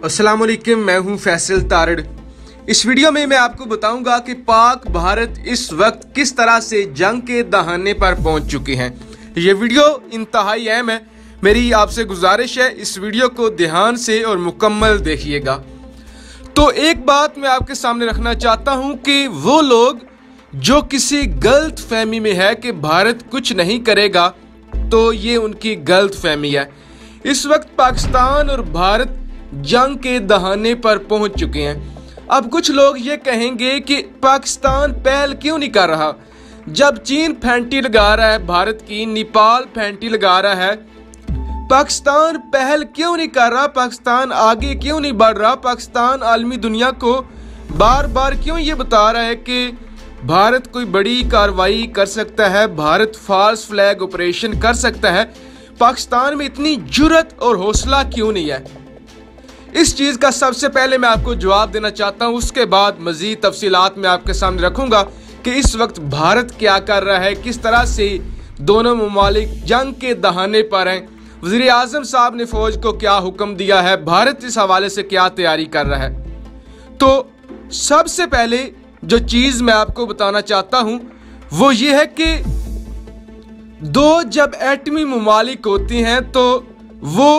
अस्सलाम वालेकुम, मैं हूं फैसल तारड़। इस वीडियो में मैं आपको बताऊंगा कि पाक भारत इस वक्त किस तरह से जंग के दहाने पर पहुंच चुके हैं। ये वीडियो इंतहाई अहम है। मेरी आपसे गुजारिश है इस वीडियो को ध्यान से और मुकम्मल देखिएगा। तो एक बात मैं आपके सामने रखना चाहता हूं कि वो लोग जो किसी गलत फहमी में है कि भारत कुछ नहीं करेगा, तो ये उनकी गलत फहमी है। इस वक्त पाकिस्तान और भारत जंग के दहाने पर पहुंच चुके हैं। अब कुछ लोग ये कहेंगे कि पाकिस्तान पहल क्यों नहीं कर रहा, जब चीन फैंटी लगा रहा है भारत की, नेपाल फैंटी लगा रहा है, पाकिस्तान पहल क्यों नहीं कर रहा, पाकिस्तान आगे क्यों नहीं बढ़ रहा, पाकिस्तान आलमी दुनिया को बार बार क्यों ये बता रहा है कि भारत कोई बड़ी कार्रवाई कर सकता है, भारत फॉल्स फ्लैग ऑपरेशन कर सकता है, पाकिस्तान में इतनी जुर्रत और हौसला क्यों नहीं है। इस चीज़ का सबसे पहले मैं आपको जवाब देना चाहता हूं, उसके बाद मज़ीद तफसीलात मैं आपके सामने रखूंगा कि इस वक्त भारत क्या कर रहा है, किस तरह से दोनों ममालिक जंग के दहाने पर हैं, वज़ीर आज़म साहब ने फ़ौज को क्या हुक्म दिया है, भारत इस हवाले से क्या तैयारी कर रहा है। तो सबसे पहले जो चीज़ मैं आपको बताना चाहता हूं वो ये है कि दो जब एटमी ममालिक होती हैं तो वो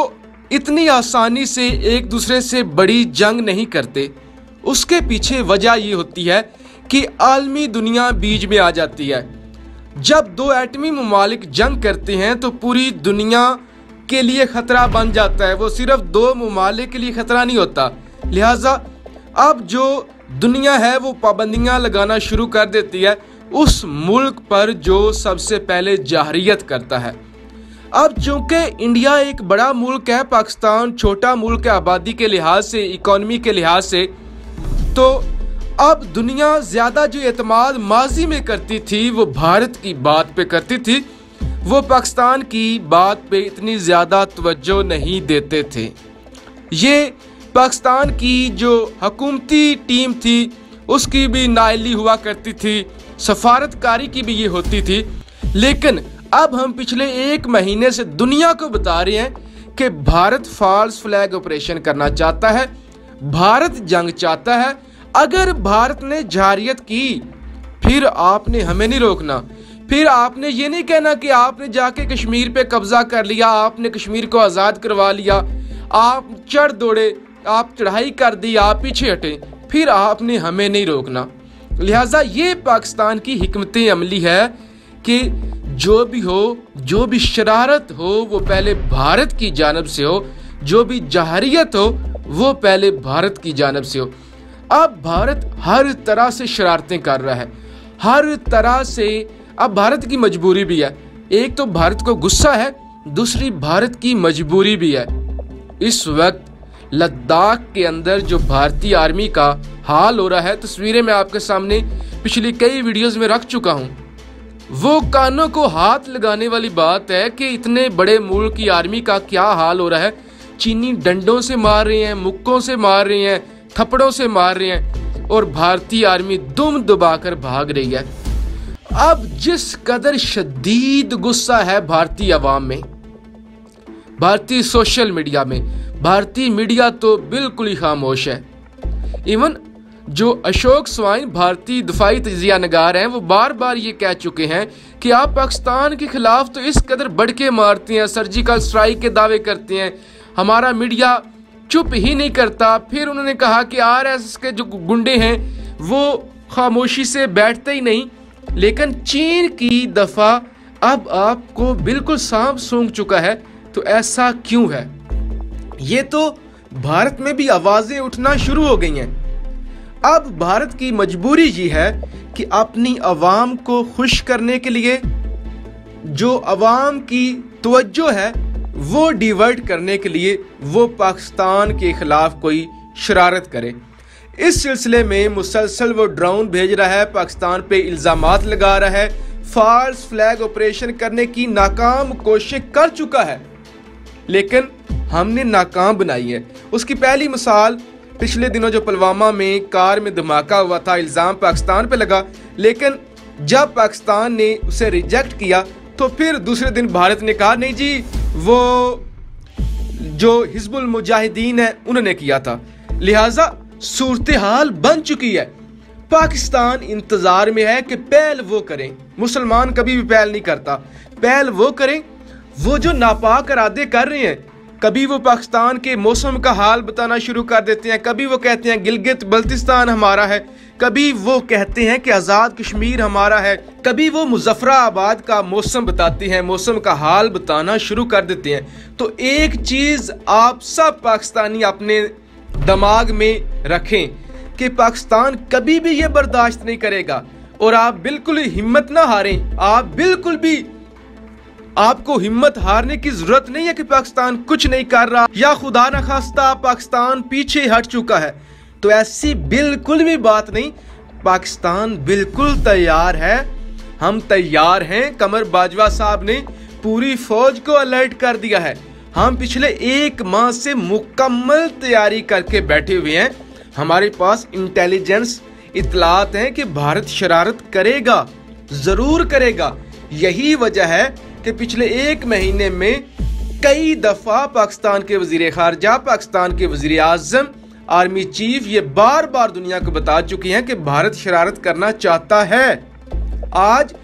इतनी आसानी से एक दूसरे से बड़ी जंग नहीं करते। उसके पीछे वजह ये होती है कि आलमी दुनिया बीच में आ जाती है। जब दो एटमी ममालिक जंग करते हैं तो पूरी दुनिया के लिए ख़तरा बन जाता है, वो सिर्फ दो ममालिक के लिए ख़तरा नहीं होता। लिहाजा अब जो दुनिया है वो पाबंदियां लगाना शुरू कर देती है उस मुल्क पर जो सबसे पहले जाहरियत करता है। अब चूंकि इंडिया एक बड़ा मुल्क है, पाकिस्तान छोटा मुल्क है आबादी के लिहाज से, इकोनॉमी के लिहाज से, तो अब दुनिया ज़्यादा जो एतमाद माजी में करती थी वो भारत की बात पे करती थी, वो पाकिस्तान की बात पे इतनी ज़्यादा तवज्जो नहीं देते थे। ये पाकिस्तान की जो हुकूमती टीम थी उसकी भी नाअहली हुआ करती थी, सफारतकारी की भी ये होती थी। लेकिन अब हम पिछले एक महीने से दुनिया को बता रहे हैं कि भारत फॉल्स फ्लैग ऑपरेशन करना चाहता है, भारत जंग चाहता है। अगर भारत ने जारियत की फिर आपने हमें नहीं रोकना, फिर आपने ये नहीं कहना कि आपने जाके कश्मीर पे कब्जा कर लिया, आपने कश्मीर को आज़ाद करवा लिया, आप चढ़ दौड़े, आप चढ़ाई कर दी, आप पीछे हटे, फिर आपने हमें नहीं रोकना। लिहाजा ये पाकिस्तान की हिकमत अमली है कि जो भी हो, जो भी शरारत हो वो पहले भारत की जानब से हो, जो भी जाहरियत हो वो पहले भारत की जानब से हो। अब भारत हर तरह से शरारतें कर रहा है, हर तरह से। अब भारत की मजबूरी भी है, एक तो भारत को गुस्सा है, दूसरी भारत की मजबूरी भी है। इस वक्त लद्दाख के अंदर जो भारतीय आर्मी का हाल हो रहा है, तस्वीरें मैं आपके सामने पिछली कई वीडियोस में रख चुका हूं। वो कानों को हाथ लगाने वाली बात है कि इतने बड़े मुल्क की आर्मी का क्या हाल हो रहा है। चीनी डंडों से मार रहे हैं, मुक्कों से मार रहे हैं, थप्पड़ों से मार रहे हैं और भारतीय आर्मी दुम दबाकर भाग रही है। अब जिस कदर शदीद गुस्सा है भारतीय अवाम में, भारतीय सोशल मीडिया में, भारतीय मीडिया तो बिल्कुल ही खामोश है। इवन जो अशोक स्वाइन भारतीय दफाई तजिया नगार हैं वो बार बार ये कह चुके हैं कि आप पाकिस्तान के खिलाफ तो इस कदर बढ़ के मारते हैं, सर्जिकल स्ट्राइक के दावे करते हैं, हमारा मीडिया चुप ही नहीं करता। फिर उन्होंने कहा कि आरएसएस के जो गुंडे हैं वो खामोशी से बैठते ही नहीं। लेकिन चीन की दफा अब आपको बिल्कुल सांप सूंघ चुका है, तो ऐसा क्यों है? ये तो भारत में भी आवाजें उठना शुरू हो गई हैं। अब भारत की मजबूरी ये है कि अपनी अवाम को खुश करने के लिए जो अवाम की तवज्जो है वो डिवर्ट करने के लिए वो पाकिस्तान के खिलाफ कोई शरारत करे। इस सिलसिले में मुसलसल वो ड्रोन भेज रहा है, पाकिस्तान पे इल्ज़ामात लगा रहा है, फॉल्स फ्लैग ऑपरेशन करने की नाकाम कोशिश कर चुका है, लेकिन हमने नाकाम बनाई है। उसकी पहली मिसाल पिछले दिनों जो पुलवामा में कार में धमाका हुआ था, इल्ज़ाम पाकिस्तान पे लगा, लेकिन जब पाकिस्तान ने उसे रिजेक्ट किया तो फिर दूसरे दिन भारत ने कहा नहीं जी वो जो हिजबुल मुजाहिदीन है उन्होंने किया था। लिहाजा सूरत हाल बन चुकी है। पाकिस्तान इंतजार में है कि पहल वो करें, मुसलमान कभी भी पहल नहीं करता, पहल वो करें वो जो नापाक इरादे कर रहे हैं। कभी वो पाकिस्तान के मौसम का हाल बताना शुरू कर देते हैं, कभी वो कहते हैं गिलगित बल्तिस्तान हमारा है, कभी वो कहते हैं कि आज़ाद कश्मीर हमारा है, कभी वो मुजफ्फराबाद का मौसम बताते हैं, मौसम का हाल बताना शुरू कर देते हैं। तो एक चीज़ आप सब पाकिस्तानी अपने दिमाग में रखें कि पाकिस्तान कभी भी ये बर्दाश्त नहीं करेगा। और आप बिल्कुल हिम्मत ना हारें, आप बिल्कुल भी, आपको हिम्मत हारने की जरूरत नहीं है कि पाकिस्तान कुछ नहीं कर रहा या खुदा न खास्ता पाकिस्तान पीछे हट चुका है। तो ऐसी बिल्कुल भी बात नहीं, पाकिस्तान बिल्कुल तैयार है, हम तैयार हैं। कमर बाजवा साहब ने पूरी फौज को अलर्ट कर दिया है। हम पिछले 1 माह से मुकम्मल तैयारी करके बैठे हुए हैं। हमारे पास इंटेलिजेंस इतलात हैं कि भारत शरारत करेगा, जरूर करेगा। यही वजह है कि पिछले 1 महीने में कई दफा पाकिस्तान के वजीर खारजा, पाकिस्तान के वजीर आजम, आर्मी चीफ ये बार बार दुनिया को बता चुकी हैं कि भारत शरारत करना चाहता है। आज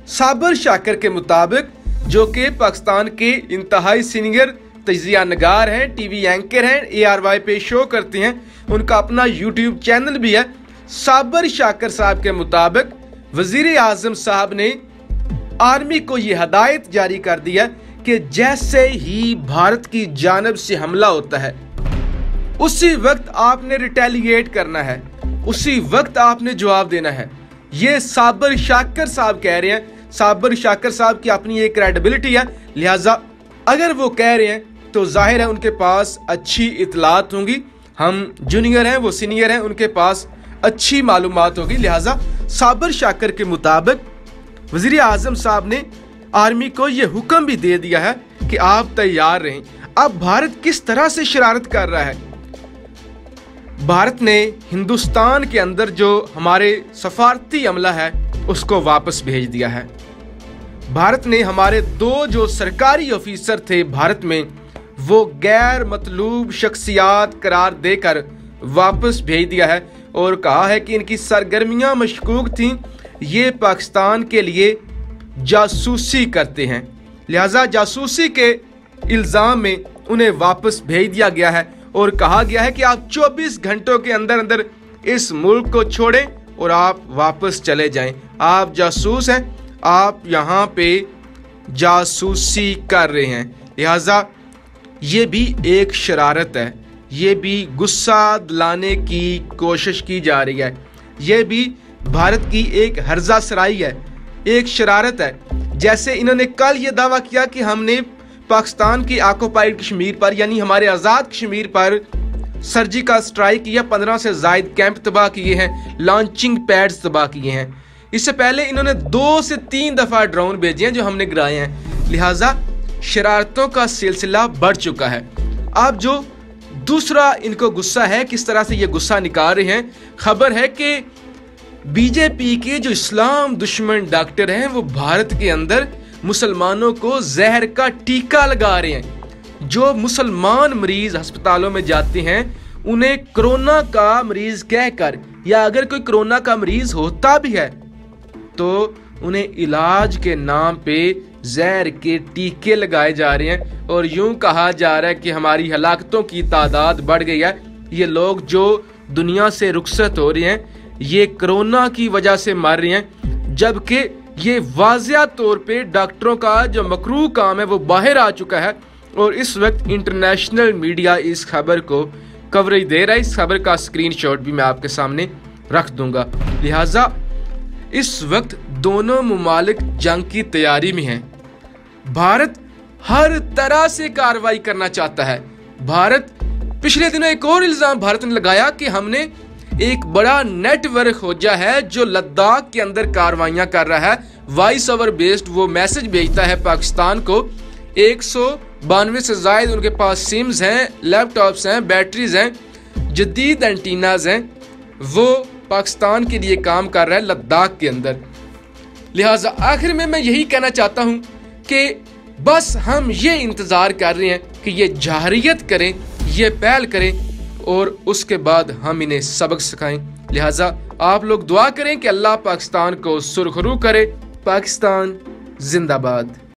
साबर शाकर के मुताबिक, जो कि पाकिस्तान के इंतहाई सीनियर तजिया नगार हैं, टीवी एंकर हैं, ARY पे शो करते हैं, उनका अपना YouTube चैनल भी है। साबर शाकर साहब के मुताबिक वजीर आजम साहब ने आर्मी को यह हदायत जारी कर दिया कि जैसे ही भारत की जानब से हमला होता है उसी वक्त आपने रिटेलिएट करना है, उसी वक्त आपने जवाब देना है। ये साबर शाकर साहब कह रहे हैं। साबर शाकर साहब की अपनी एक क्रेडिबिलिटी है, लिहाजा अगर वो कह रहे हैं तो जाहिर है उनके पास अच्छी इतलात होंगी। हम जूनियर हैं, वो सीनियर हैं, उनके पास अच्छी मालूमात होगी। लिहाजा साबर शाकर के मुताबिक वजीर आजम साहब ने आर्मी को यह हुक्म भी दे दिया है कि आप तैयार रहें। अब भारत किस तरह से शरारत कर रहा है? भारत ने हिंदुस्तान के अंदर जो हमारे सफारती अमला है उसको वापस भेज दिया है। भारत ने हमारे 2 जो सरकारी ऑफिसर थे भारत में, वो गैर मतलूब शख्सियात करार देकर वापस भेज दिया है और कहा है कि इनकी सरगर्मियां मशकूक थीं, ये पाकिस्तान के लिए जासूसी करते हैं। लिहाजा जासूसी के इल्ज़ाम में उन्हें वापस भेज दिया गया है और कहा गया है कि आप 24 घंटों के अंदर अंदर इस मुल्क को छोड़ें और आप वापस चले जाएं। आप जासूस हैं, आप यहाँ पे जासूसी कर रहे हैं। लिहाजा ये भी एक शरारत है, ये भी गुस्सा दिलाने की कोशिश की जा रही है, ये भी भारत की एक हर्जा सराई है, एक शरारत है। जैसे इन्होंने कल ये दावा किया कि हमने पाकिस्तान की ऑक्युपाइड कश्मीर पर यानी हमारे आज़ाद कश्मीर पर सर्जिकल स्ट्राइक किया, 15 से ज़ायद कैंप तबाह किए हैं, लॉन्चिंग पैड्स तबाह किए हैं। इससे पहले इन्होंने 2 से 3 दफ़ा ड्रोन भेजे हैं जो हमने गिराए हैं। लिहाजा शरारतों का सिलसिला बढ़ चुका है। अब जो दूसरा इनको गुस्सा है, किस तरह से ये गुस्सा निकाल रहे हैं, खबर है कि बीजेपी के जो इस्लाम दुश्मन डॉक्टर हैं वो भारत के अंदर मुसलमानों को जहर का टीका लगा रहे हैं। जो मुसलमान मरीज अस्पतालों में जाते हैं उन्हें कोरोना का मरीज कहकर, या अगर कोई कोरोना का मरीज होता भी है तो उन्हें इलाज के नाम पे जहर के टीके लगाए जा रहे हैं और यूं कहा जा रहा है कि हमारी हलाकतों की तादाद बढ़ गई है। ये लोग जो दुनिया से रुखसत हो रहे हैं ये कोरोना की वजह से मर रहे हैं, जबकि ये वाज़िया तौर पे डॉक्टरों का जो मकरूह काम है वो बाहर आ चुका है और इस वक्त इंटरनेशनल मीडिया इस खबर को कवरेज दे रहा है। इस खबर का स्क्रीनशॉट भी मैं आपके सामने रख दूंगा। लिहाजा इस वक्त दोनों मुमालिक जंग की तैयारी में हैं। भारत हर तरह से कार्रवाई करना चाहता है। भारत पिछले दिनों एक और इल्जाम भारत ने लगाया कि हमने एक बड़ा नेटवर्क खोजा है जो लद्दाख के अंदर कार्रवाइयां कर रहा है। वॉइस ओवर बेस्ड वो मैसेज भेजता है पाकिस्तान को। 192 से ज़ायद उनके पास सिम्स हैं, लैपटॉप्स हैं, बैटरीज हैं, जदीद एंटीनाज हैं। वो पाकिस्तान के लिए काम कर रहा है लद्दाख के अंदर। लिहाजा आखिर में मैं यही कहना चाहता हूं कि बस हम ये इंतजार कर रहे हैं कि ये जहरियत करें, ये पहल करें और उसके बाद हम इन्हें सबक सिखाएं। लिहाजा आप लोग दुआ करें कि अल्लाह पाकिस्तान को सुरखरू करे। पाकिस्तान जिंदाबाद।